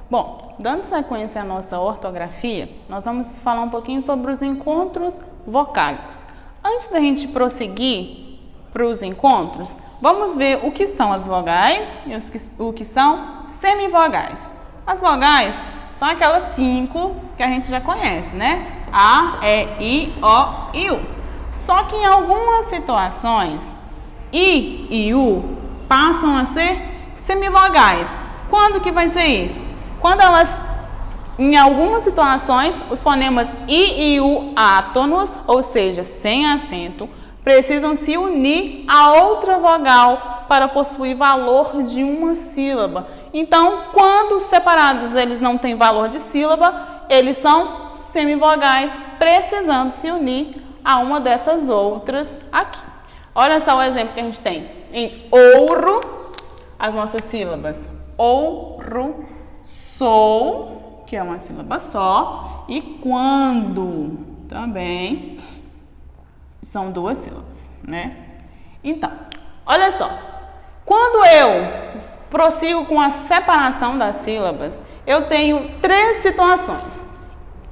Bom, dando sequência à nossa ortografia, nós vamos falar um pouquinho sobre os encontros vocálicos. Antes da gente prosseguir para os encontros, vamos ver o que são as vogais e o que são semivogais. As vogais são aquelas 5 que a gente já conhece, né? A, E, I, O e U. Só que em algumas situações, I e U passam a ser semivogais. Quando que vai ser isso? Quando elas, em algumas situações, os fonemas I e U átonos, ou seja, sem acento, precisam se unir a outra vogal para possuir valor de uma sílaba. Então, quando separados eles não têm valor de sílaba, eles são semivogais, precisando se unir a uma dessas outras aqui. Olha só o exemplo que a gente tem. Em ouro, as nossas sílabas. Ouro, sou, que é uma sílaba só, e quando, também, são 2 sílabas, né? Então, olha só. Quando eu prossigo com a separação das sílabas, eu tenho 3 situações.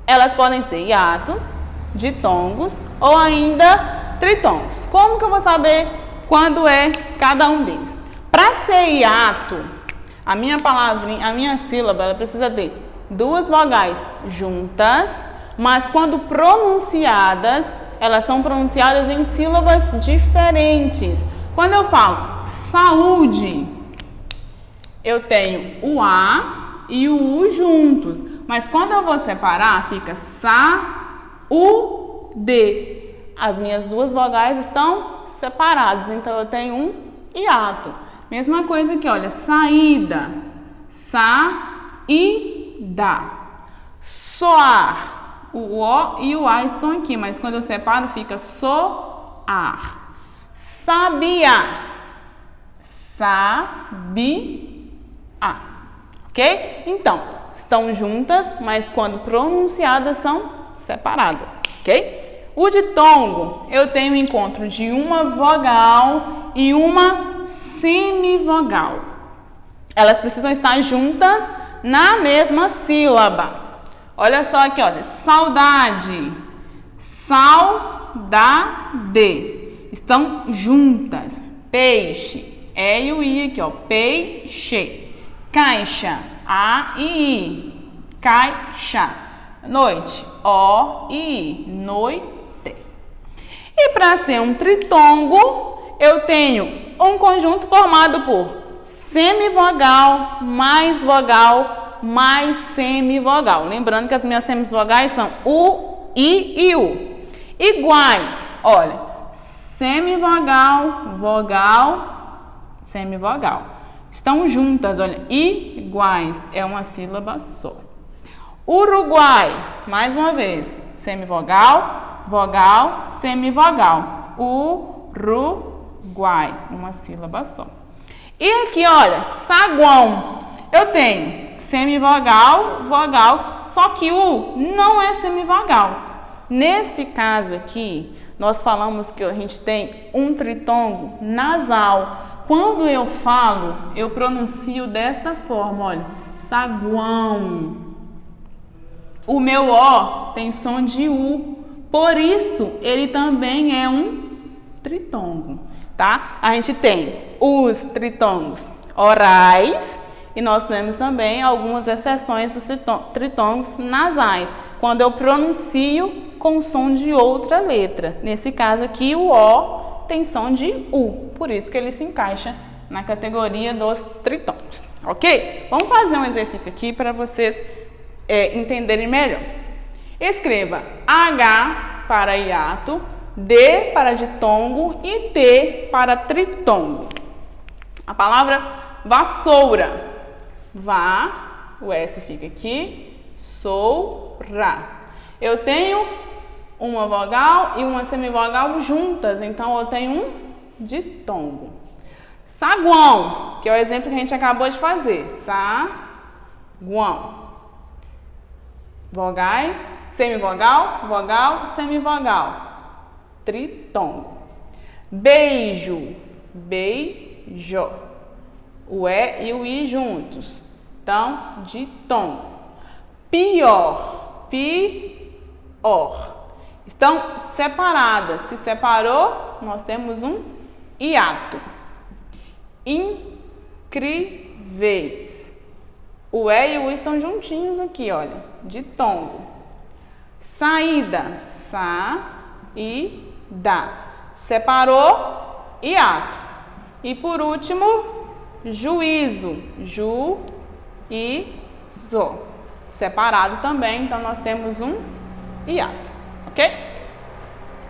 Elas podem ser hiatos, ditongos ou ainda tritongos. Como que eu vou saber quando é cada um deles? Para ser hiato, a minha palavrinha, a minha sílaba, ela precisa ter 2 vogais juntas, mas quando pronunciadas, elas são pronunciadas em sílabas diferentes. Quando eu falo saúde, eu tenho o A e o U juntos, mas quando eu vou separar, fica sa-u-d. As minhas 2 vogais estão separadas, então eu tenho um hiato. Mesma coisa aqui, olha, saída, sa-i-da. Soar, o O e o A estão aqui, mas quando eu separo fica soar. Sabia, sa-bi-a, ok? Então, estão juntas, mas quando pronunciadas são separadas, ok? O ditongo, eu tenho o encontro de uma vogal e uma semivogal. Elas precisam estar juntas na mesma sílaba. Olha só aqui, olha. Saudade, saudade. Estão juntas. Peixe, E e o I aqui, ó. Peixe. Caixa, A e I. Caixa. Noite, O e I. Noite. E para ser um tritongo, eu tenho um conjunto formado por semivogal, mais vogal, mais semivogal. Lembrando que as minhas semivogais são U, I e U. Iguais, olha, semivogal, vogal, semivogal. Estão juntas, olha, iguais, é uma sílaba só. Uruguai, mais uma vez, semivogal, vogal, semivogal. Uruguai, uma sílaba só. E aqui, olha, saguão. Eu tenho semivogal, vogal, só que o não é semivogal. Nesse caso aqui, nós falamos que a gente tem um tritongo nasal. Quando eu falo, eu pronuncio desta forma, olha, saguão. O meu O tem som de U, por isso ele também é um tritongo, tá? A gente tem os tritongos orais e nós temos também algumas exceções dos tritongos nasais, quando eu pronuncio com som de outra letra. Nesse caso aqui, o O tem som de U, por isso que ele se encaixa na categoria dos tritongos, ok? Vamos fazer um exercício aqui para vocês entenderem melhor. Escreva H para hiato, D para ditongo e T para tritongo. A palavra vassoura. Vá, o S fica aqui, soura. Eu tenho uma vogal e uma semivogal juntas, então eu tenho um ditongo. Saguão, que é o exemplo que a gente acabou de fazer. Saguão. Vogais, semivogal, vogal, semivogal. Tritongo. Beijo, beijo. O E e o I juntos. Então, ditongo. Pior, pior. Estão separadas. Se separou, nós temos um hiato. Incríveis. O E e o I estão juntinhos aqui, olha, ditongo. Saída, sa-i-da. Separou, hiato. E por último, juízo, ju-i-zo. Separado também, então nós temos um hiato, ok?